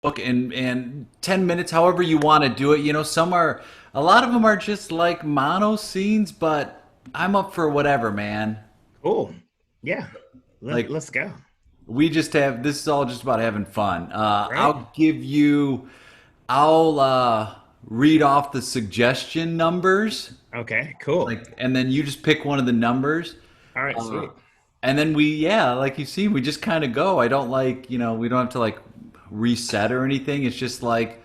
book and 10 minutes, however you want to do it. You know, a lot of them are just like mono scenes, but I'm up for whatever, man. Cool. Yeah. Like, Let's go. this is all just about having fun. Right? I'll read off the suggestion numbers, Okay, cool. and then you just pick one of the numbers. All right, Uh, sweet. and then yeah, like you see, we just kind of go. I don't like, we don't have to like reset or anything. It's just like,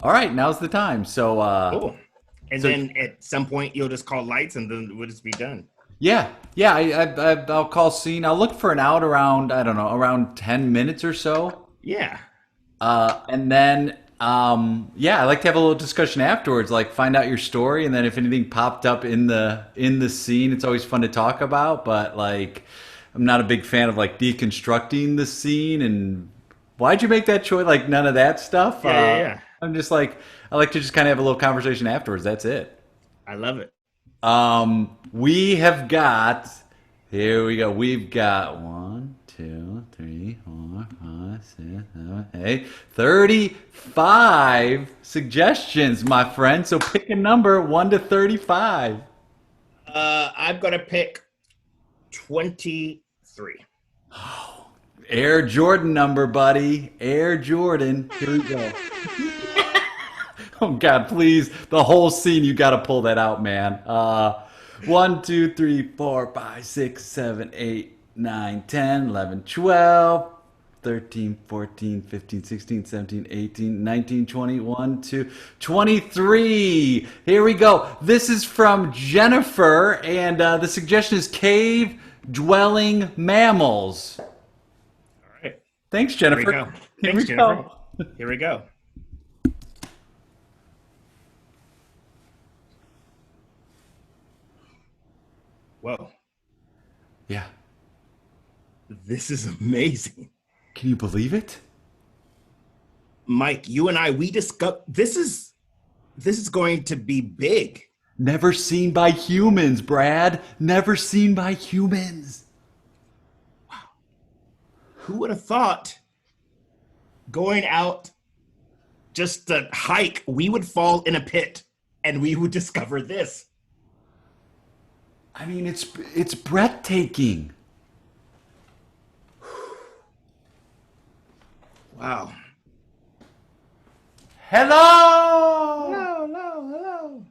all right, now's the time. Cool. And So then at some point you'll just call lights and then we'll just be done. yeah, I'll call scene. I'll look for an out around, I don't know, around 10 minutes or so. Yeah. And then, yeah, I like to have a little discussion afterwards, like find out your story, and then if anything popped up in the scene, it's always fun to talk about. But like, I'm not a big fan of like deconstructing the scene and why'd you make that choice? Like none of that stuff. Yeah, yeah, yeah. I'm just like, I like to just kind of have a little conversation afterwards. That's it. I love it. We have got, here we go. We've got one, two, three, four, five, six, seven, eight, 35 suggestions, my friend. So pick a number 1 to 35. I've got to pick 23. Air Jordan number, buddy. Air Jordan. Here we go. Oh God, please! The whole scene, you got to pull that out, man. 1, 2, 3, 4, 5, 6, 7, 8, 9, 10, 11, 12, 13, 14, 15, 16, 17, 18, 19, 20, 1, 2, 23. Here we go. This is from Jennifer, and the suggestion is cave dwelling mammals. All right. Thanks, Here we Jennifer. go. Here we Thanks, Jennifer. go. Here we go. Whoa. Yeah. This is amazing. Can you believe it? Mike, you and I, we discussed this is going to be big. Never seen by humans, Brad. Never seen by humans. Who would have thought going out just to hike, we would fall in a pit and we would discover this? I mean, it's breathtaking. Wow. Hello. Hello, hello, hello.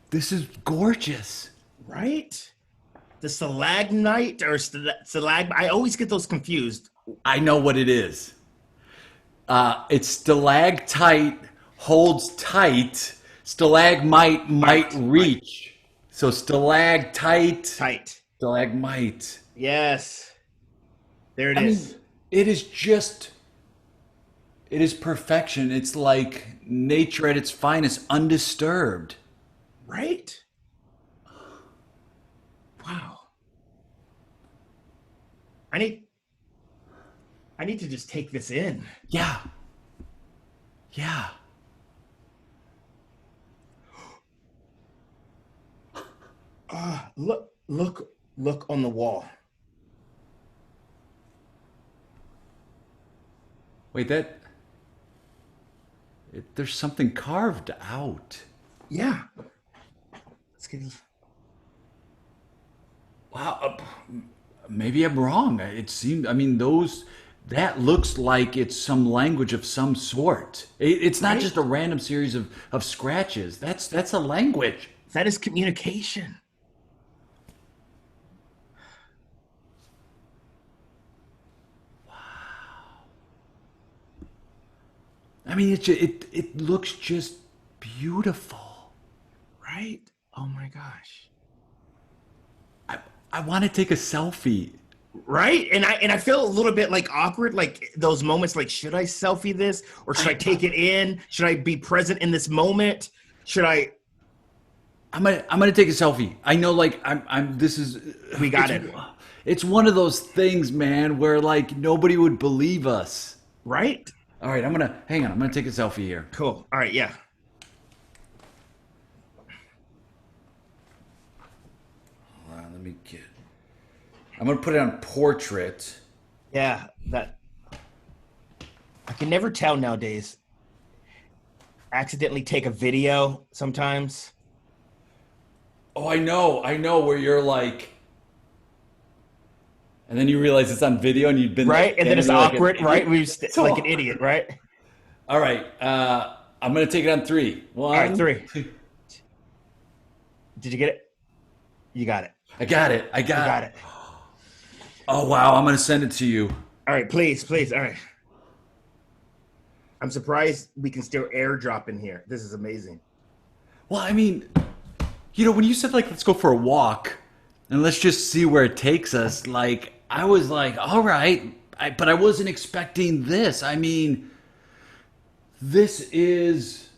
This is gorgeous. Right? The stalagmite or stalag, I always get those confused. I know what it is. It's stalactite holds tight. Stalagmite might Might. reach. So stalactite, Tight. stalagmite. Yes. There it I mean, is. it is just it is perfection. It's like nature at its finest, undisturbed. Right? Wow. I need I need to just take this in. Yeah. Yeah. Look on the wall. Wait, there's something carved out. Yeah. Let's get Wow. Maybe I'm wrong. It seems, I mean, that looks like it's some language of some sort. It's not right. just a random series of scratches. That's a language. That is communication. I mean, it looks just beautiful. Right? Oh my gosh. I, I want to take a selfie. Right? And I feel a little bit like awkward, like those moments like, should I selfie this or should I I, take it in? Should I be present in this moment? Should I I'm gonna take a selfie. I know, like This is we got it's it. it's one of those things, man, where like nobody would believe us. Right? All right, I'm gonna hang on. I'm gonna take a selfie here. Cool. All right, yeah. Hold on, let me get. I'm gonna put it on portrait. Yeah, that I can never tell nowadays. Accidentally take a video sometimes. Oh, I know where you're like, and then you realize it's on video and you've been there Right? And then again, it's you're like an awkward, right? idiot. It's Like an all- idiot, right? All right, I'm gonna take it on three. All right, One, 3. two. Did you get it? You got it. I got it. I You got got it. it. Oh wow, I'm gonna send it to you. All right, please, please. All right. I'm surprised we can still airdrop in here. This is amazing. Well, I mean, you know, when you said like let's go for a walk and let's just see where it takes us, like I was like, all right, but I wasn't expecting this. I mean, this is,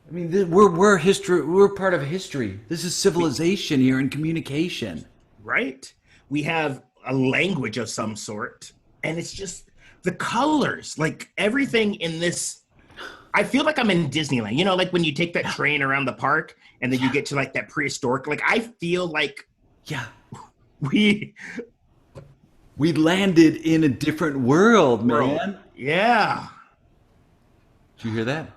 I mean, we're history. We're part of history. This is civilization here and communication. Right? We have a language of some sort, and it's just the colors, like everything in this. I feel like I'm in Disneyland. You know, like when you take that train around the park and then you get to like that prehistoric, like I feel like Yeah, we we landed in a different world, world. man. Yeah. Did you hear that?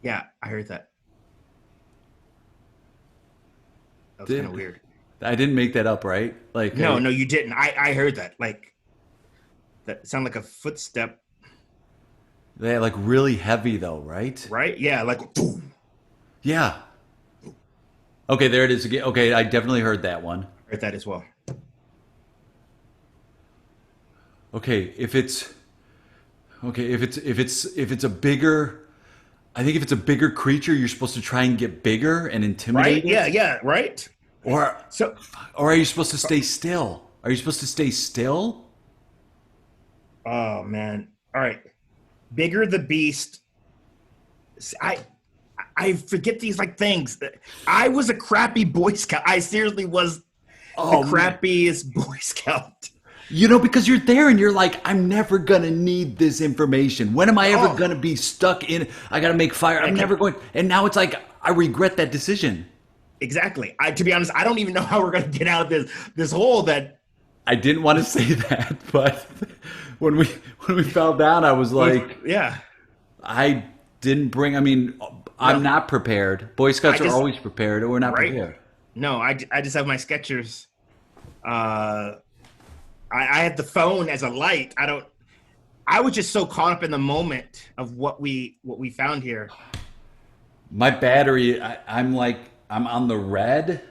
Yeah, I heard that. That was Did- kind of weird. I didn't make that up, right? Like, No, no, you didn't. I heard that. Like that sounded like a footstep, they're like really heavy though, right? right? Yeah, like boom. Yeah. Okay, there it is again. Okay, I definitely heard that one. Heard that as well. Okay, if it's if it's a bigger, I think if it's a bigger creature, you're supposed to try and get bigger and intimidate Right? it. Yeah, yeah, right? Or So are you supposed to stay still? Are you supposed to stay still? oh man. All right. Bigger the beast. I forget these like things. I was a crappy Boy Scout. I seriously was Oh, the man. crappiest Boy Scout. You know, because you're there and you're like, I'm never gonna need this information. When am I ever Oh. gonna be stuck in? I gotta make fire. I'm never going. And now it's like I regret that decision. Exactly. To be honest, I don't even know how we're gonna get out of this hole that I didn't want to say that, but when we fell down, I was like, yeah. I didn't bring. I mean, I'm not prepared. Boy Scouts I just- are always prepared, or we're not Right? prepared. No, I just have my Skechers. I had the phone as a light. I was just so caught up in the moment of what we found here. My battery, I'm on the red.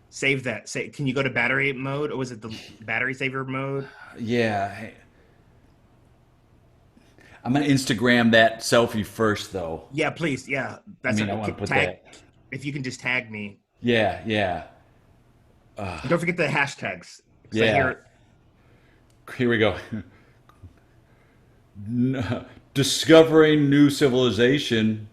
Save that. Can you go to battery mode, or was it the battery saver mode? Yeah. I'm gonna Instagram that selfie first, though. Yeah, please. Yeah, I mean, I want to put tag. that. If you can just tag me. Yeah, yeah. And don't forget the hashtags. 'Cause I Yeah. hear- Here we go. Discovering new civilization.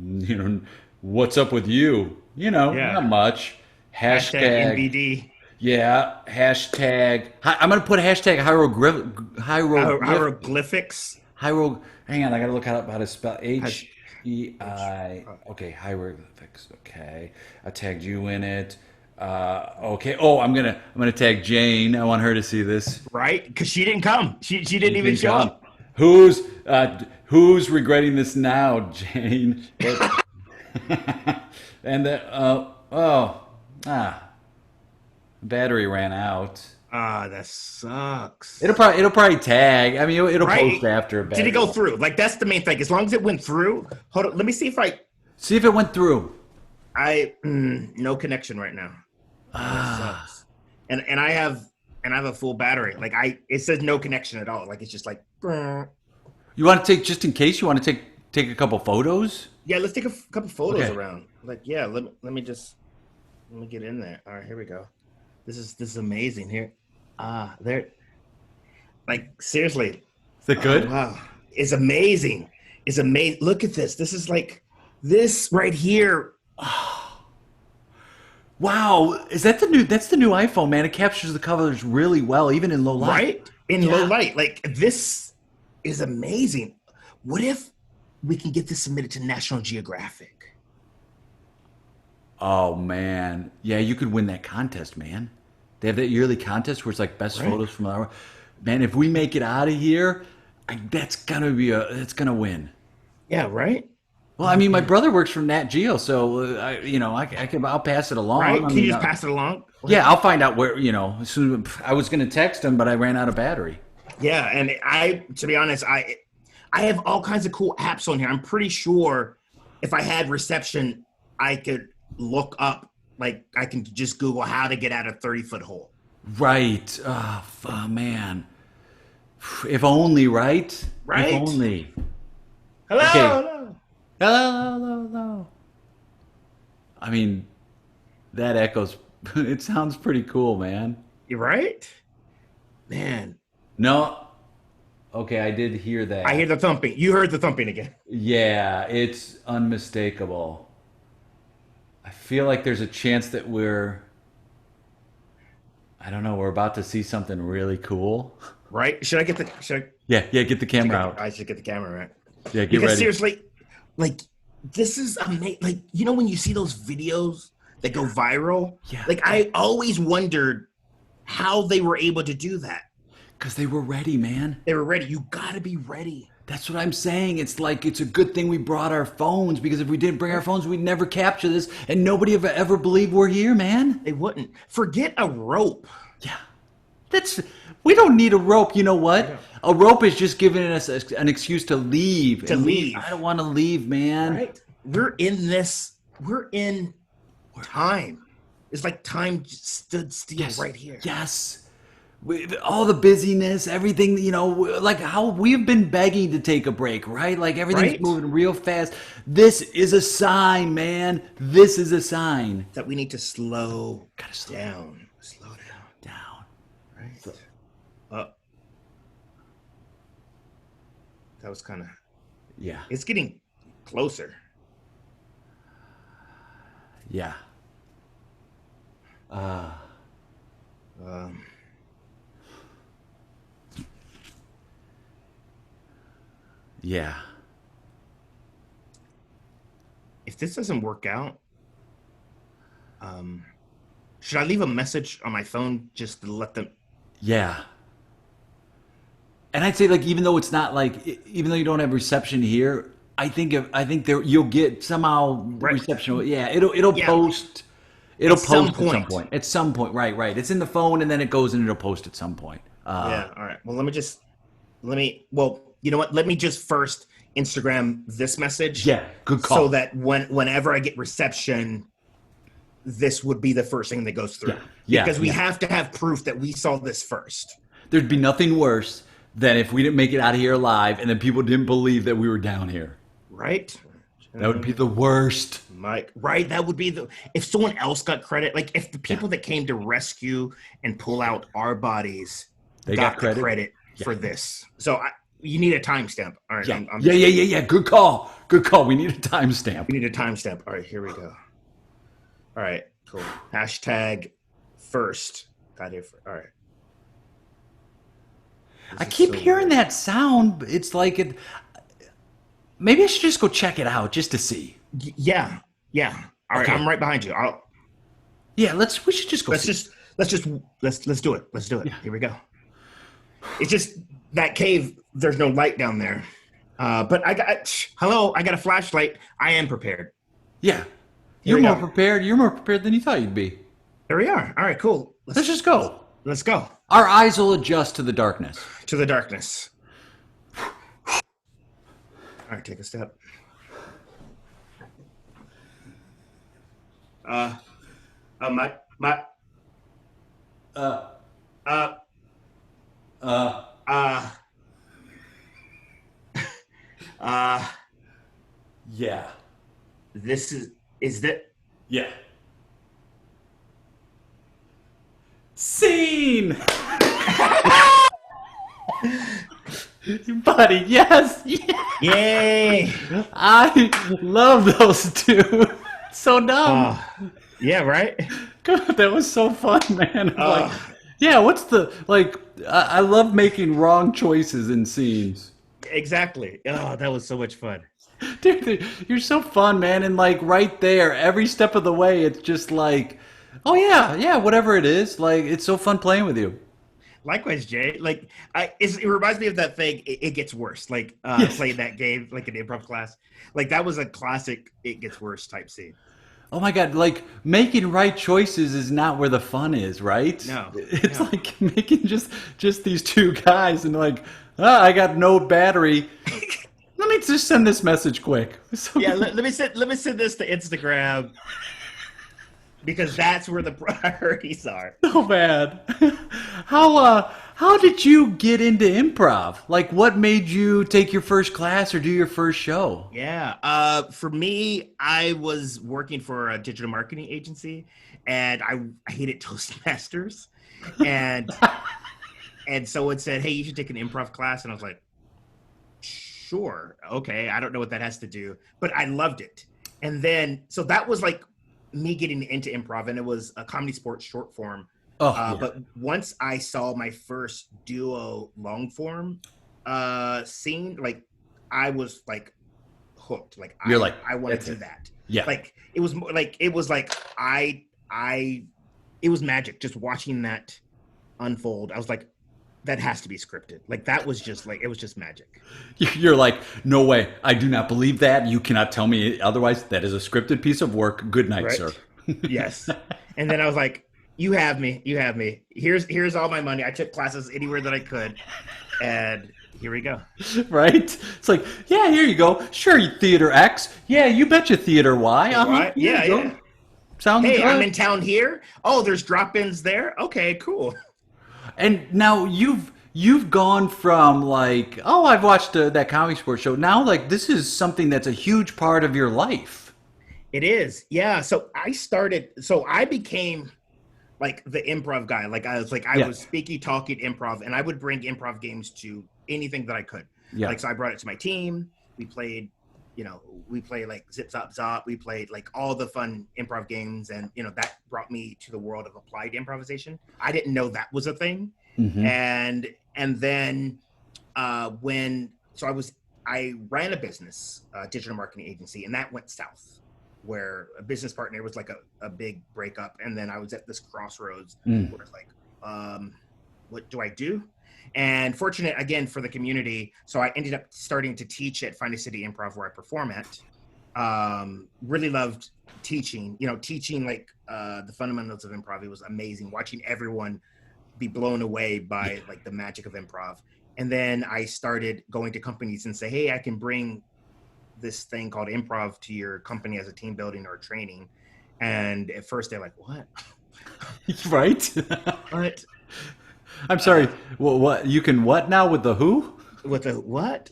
You know, what's up with you? You know, Yeah. not much. hashtag Hashtag. NBD. Yeah. Hashtag. I'm gonna put hashtag Hieroglyphics. Hang on, I gotta look up how to spell HEI. Okay, hieroglyphics. Okay, I tagged you in it. Okay. Oh, I'm gonna tag Jane. I want her to see this. Right? Because she didn't come. She didn't even show up. Who's regretting this now, Jane? And battery ran out. Ah, that sucks. It'll probably tag. I mean, it'll Right? post after. Did it go through? Like that's the main thing. As long as it went through. Hold on. Let me see if See if it went through. no connection right now. That sucks. And I have a full battery. Like it says no connection at all. Like it's just like You want to take, just in case, you want to take a couple photos? yeah. Let's take a couple photos Okay. around. Like yeah. Let me get in there. All right, here we go. This is amazing. Here, there. Like seriously. Is that good? Wow, it's amazing. It's amazing. Look at this. This is like this right here. Wow, that's the new iPhone, man. It captures the colors really well, even in low light. Right? In Yeah. low light. Like this is amazing. What if we can get this submitted to National Geographic? Oh man, yeah, you could win that contest, man. They have that yearly contest where it's like best Right. photos from our. Man, if we make it out of here, It's gonna win. Yeah, right. Well, I mean, my brother works for Nat Geo, so I'll pass it along. Right? I Can you mean, just pass it along? yeah, I'll find out where, as soon I was gonna text him, but I ran out of battery. Yeah, and to be honest, I have all kinds of cool apps on here. I'm pretty sure if I had reception, I could look up, like I can just Google how to get out a 30-foot hole. Right. Oh, man. If only, right? If Right? only. Hello, Okay. hello. Hello, hello, hello. I mean, that echoes. It sounds pretty cool, man. You right? Man, No. Okay, I did hear I hear that. the thumping. You heard the thumping again. Yeah, it's unmistakable. I feel like there's a chance that I don't know, we're about to see something really cool. Right? Should I get the should I Yeah, yeah, get the camera out. I should get the camera right. Yeah, get Because ready. seriously, like this is amazing. Like when you see those videos that go viral, Yeah. like I always wondered how they were able to do that. Because they were ready, man. They were ready. You got to be ready. That's what I'm saying. It's like it's a good thing we brought our phones because if we didn't bring our phones, we'd never capture this, and nobody ever believed we're here, man. They wouldn't forget a rope. Yeah, that's we don't need a rope. You know what? A rope is just giving us an excuse to leave. To And leave. I don't want to leave, man. Right? We're in this. We're in time. It's like time stood still Yes, right here. yes. All the busyness, everything, like how we've been begging to take a break, right? Like everything's Right? moving real fast. This is a sign, man. This is a sign. That we need to slow Gotta slow down. Slow down. down. Right. That was kind of. Yeah, It's getting closer. yeah. Um, Yeah. if this doesn't work out, should I leave a message on my phone just to let them? Yeah. And I'd say like even though it's not like even though you don't have reception here, I think there you'll get somehow Right. reception. Yeah, it'll Yeah. post. It'll At some post at some point. point. At some point, right. It's in the phone and then it goes and it'll post at some point. Yeah. All right. Well, Well, you know what? Let me just first Instagram this message. Yeah, good call. So that whenever I get reception, this would be the first thing that goes through. Yeah, Because we yeah. have to have proof that we saw this first. There'd be nothing worse than if we didn't make it out of here alive and then people didn't believe that we were down here. Right? That would be the worst. Mike, right? That would be if someone else got credit, like if the people that came to rescue and pull out our bodies They got got the credit for this. So you need a timestamp. All right. Yeah. I'm Yeah. Good call. Good call. We need a timestamp. We need a timestamp. All right, here we go. All right, cool. Hashtag first. Got here. All right. I keep hearing that sound. But it's like it. Maybe I should just go check it out just to see. Yeah. All right, Okay. I'm right behind you. Yeah, we should just go. Let's see. let's do it. Let's do it. Here we go. It's just that cave. There's no light down there. But I got a flashlight. I am prepared. Yeah, Here you're we more go. prepared. You're more prepared than you thought you'd be. Here we are. All right, cool. Let's just go. Let's go Our eyes will adjust to the darkness. to the darkness. All right, take a step. My Uh. uh Uh. Yeah. this is that Yeah. Scene. Buddy, yes. yay. I love those two. So dumb. Yeah, right? God, that was so fun, man. Uh. Like, yeah, what's the like? I love making wrong choices in scenes, Exactly. Oh, that was so much fun. dude. You're so fun, man. And like right there, every step of the way, it's just like, oh yeah, whatever it is. Like it's so fun playing with you. Likewise, Jay. Like, it reminds me of that thing. It gets worse. Like, Yes. playing that game, like an improv class. Like that was a classic. It gets worse type scene. Oh my God, like making right choices is not where the fun is, right? No, It's no. like making just these two guys and like, ah, I got no battery. Let me just send this message quick. So Yeah, let me send this to Instagram because that's where the priorities are. so bad. How did you get into improv? Like what made you take your first class or do your first show? Yeah. For me, I was working for a digital marketing agency, and I hated Toastmasters, and so it said, "Hey, you should take an improv class," and I was like, "Sure, okay." I don't know what that has to do, but I loved it. And then, so that was like me getting into improv, and it was a comedy sports short form. Oh yeah. But once I saw my first duo long form scene, like I was like hooked. Like You're like, I want that's to do it. that. Yeah. Like it was like I it was magic just watching that unfold. I was like, that has to be scripted. Like that was just like, it was just magic. You're like, no way. I do not believe that. You cannot tell me otherwise. That is a scripted piece of work. Good night, sir. Right? Yes. And then I was like, you have me. You have me. Here's all my money. I took classes anywhere that I could. And here we go. Right? It's like, yeah, here you go. Sure, you Theater X. Yeah, you betcha Theater Y. Uh-huh. Right? Here Yeah, you go. yeah. Sounds Hey, I'm good. in town here. Oh, there's drop-ins there. Okay, cool. And now you've gone from like, oh, I've watched that comedy sports show. Now, like, this is something that's a huge part of your life. It is. Yeah. So I became like the improv guy. Like I Yeah. was speaking, talking improv, and I would bring improv games to anything that I could. Yeah. Like, so I brought it to my team. We played, we played like Zip Zop Zop. We played like all the fun improv games, and that brought me to the world of applied improvisation. I didn't know that was a thing, Hmm. and then when so I ran a business, digital marketing agency, and that went south, where a business partner was like a big breakup, and then I was at this crossroads Mm. where it's like, what do I do? And fortunate again for the community, so I ended up starting to teach at Find a City Improv where I perform at. Really loved teaching, teaching like the fundamentals of improv. It was amazing watching everyone be blown away by like the magic of improv. And then I started going to companies and say, hey, I can bring this thing called improv to your company as a team building or training. And at first they're like, what? Right? What? I'm sorry. Well, what you can what now with the who? With the what?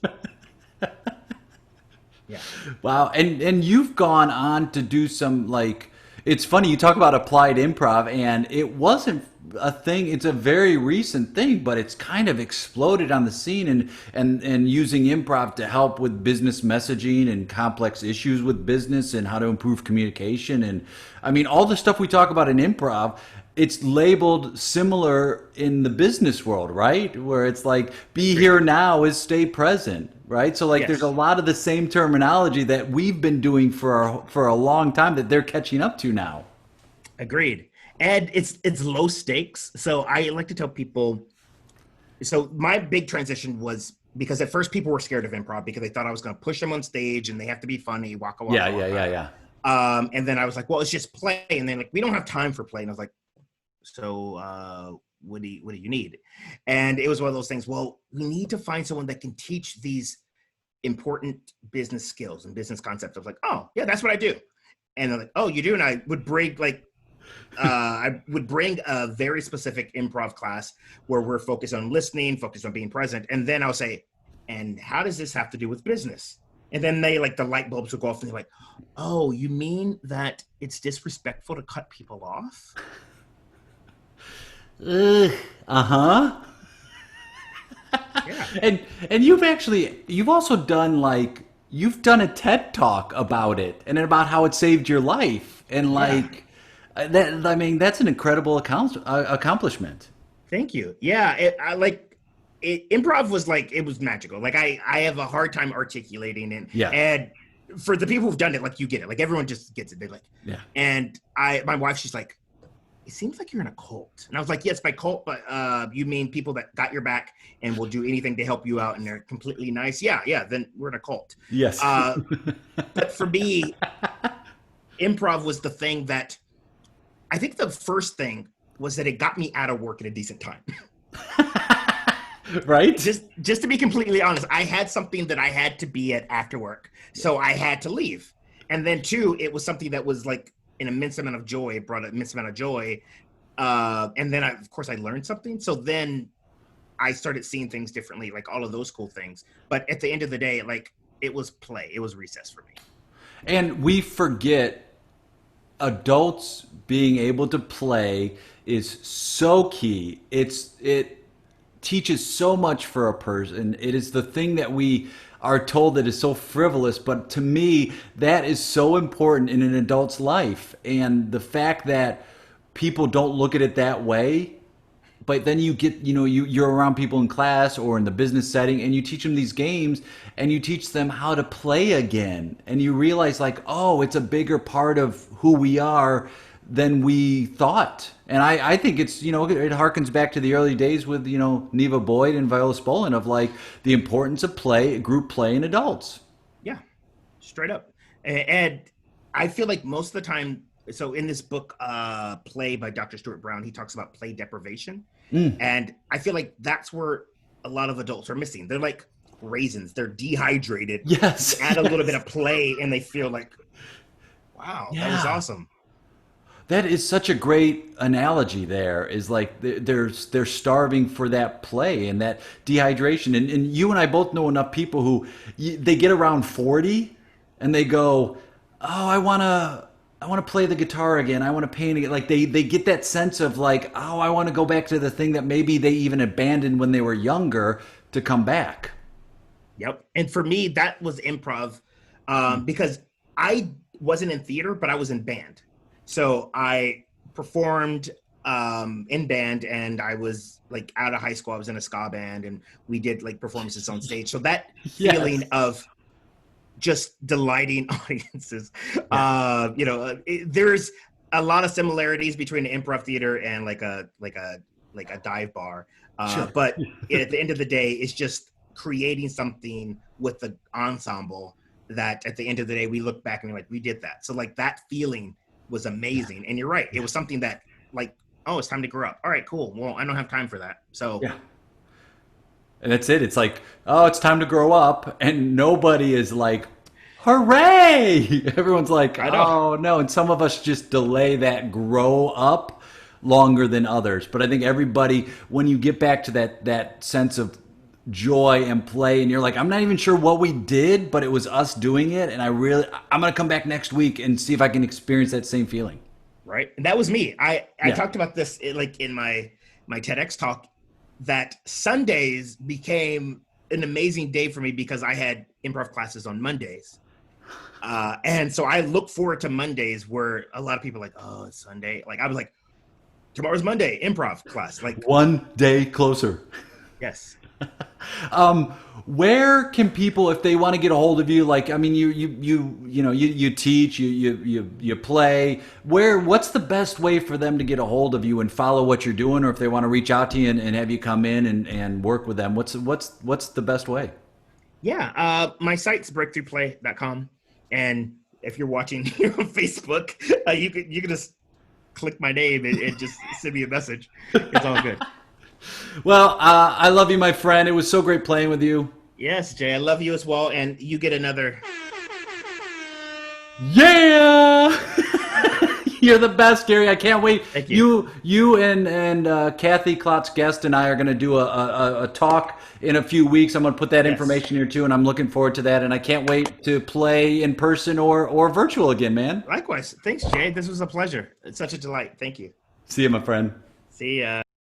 Yeah. Wow. And you've gone on to do some like it's funny you talk about applied improv and it wasn't a thing. It's a very recent thing, but it's kind of exploded on the scene and using improv to help with business messaging and complex issues with business and how to improve communication and I mean all the stuff we talk about in improv it's labeled similar in the business world, right? Where it's like be here now is stay present, right? So like there's a Yes. lot of the same terminology that we've been doing for a long time that they're catching up to now. Agreed. And it's low stakes. So I like to tell people, so my big transition was because at first people were scared of improv because they thought I was going to push them on stage and they have to be funny, waka Yeah, waka yeah, yeah, waka. yeah. And then I was like, well, it's just play. And then like, we don't have time for play. And I was like, so what do you need? And it was one of those things, well, we need to find someone that can teach these important business skills and business concepts. I was like, oh yeah, that's what I do. And they're like, oh, you do? And I would bring like I would bring a very specific improv class where we're focused on listening, focused on being present. And then I'll say, and how does this have to do with business? And then they like the light bulbs will go off and they're like, oh, you mean that it's disrespectful to cut people off? Uh huh. Yeah. And you've also done like you've done a TED talk about it and about how it saved your life and Yeah. like that I mean that's an incredible accomplishment. Thank you. Yeah. I like it. Improv was like, it was magical. Like I have a hard time articulating it. Yeah. And for the people who've done it, like you get it. Like everyone just gets it. They're like, Yeah. and my wife, she's like, it seems like you're in a cult. And I was like, yes, by cult, but you mean people that got your back and will do anything to help you out and they're completely nice? Yeah, then we're in a cult. Yes. But for me, improv was the thing that, I think the first thing was that it got me out of work at a decent time. Right? Just to be completely honest, I had something that I had to be at after work, so I had to leave. And then two, it was something that was like an immense amount of joy. It brought an immense amount of joy. And then of course I learned something. So then I started seeing things differently, like all of those cool things. But at the end of the day, like it was play. It was recess for me. And we forget adults being able to play is so key. It teaches so much for a person. It is the thing that we are told that is so frivolous, but to me, that is so important in an adult's life. And the fact that people don't look at it that way, but then you get, you're around people in class or in the business setting and you teach them these games and you teach them how to play again. And you realize like, oh, it's a bigger part of who we are than we thought. And I think it's, it harkens back to the early days with, Neva Boyd and Viola Spolin of like the importance of play, group play in adults. Yeah, straight up. And I feel like most of the time, so in this book, Play by Dr. Stuart Brown, he talks about play deprivation. And I feel like that's where a lot of adults are missing. They're like raisins. They're dehydrated. Yes. Add a little bit of play and they feel like, wow, that was awesome. That is such a great analogy there, is like they're starving for that play and that dehydration. And you and I both know enough people who they get around 40 and they go, oh, I want to play the guitar again. I want to paint again. Like they get that sense of like, oh, I want to go back to the thing that maybe they even abandoned when they were younger to come back. Yep. And for me, that was improv because I wasn't in theater, but I was in band. So I performed in band, and I was like out of high school. I was in a ska band, and we did like performances on stage. So that feeling of just delighting audiences, there's a lot of similarities between an improv theater and like a dive bar. But at the end of the day, it's just creating something with the ensemble that at the end of the day we look back and we're like, we did that. So like that feeling was amazing. And you're right, it was something that like, oh, it's time to grow up. All right, cool. Well, I don't have time for that. So and that's it. It's like, oh, it's time to grow up, and nobody is like, hooray. Everyone's like, oh no. And some of us just delay that grow up longer than others. But I think everybody, when you get back to that sense of joy and play, and you're like, I'm not even sure what we did, but it was us doing it, and I'm gonna come back next week and see if I can experience that same feeling. Right. And that was me. I talked about this in my TEDx talk, that Sundays became an amazing day for me because I had improv classes on Mondays. And so I look forward to Mondays, where a lot of people are like, oh, it's Sunday. Like I was like, tomorrow's Monday, improv class. Like one day closer. Yes. Where can people, if they want to get a hold of you, like, I mean, you teach, you play, what's the best way for them to get a hold of you and follow what you're doing? Or if they want to reach out to you and have you come in and work with them, what's the best way? Yeah. My site's breakthroughplay.com. And if you're watching here on Facebook, you can just click my name and just send me a message. It's all good. Well, I love you, my friend. It was so great playing with you. Yes, Jay, I love you as well. And you get another. Yeah! You're the best, Gary. I can't wait. Thank you. You and Kathy Klotz Guest and I are going to do a talk in a few weeks. I'm going to put that information here too, and I'm looking forward to that. And I can't wait to play in person or virtual again, man. Likewise. Thanks, Jay. This was a pleasure. It's such a delight. Thank you. See you, my friend. See ya.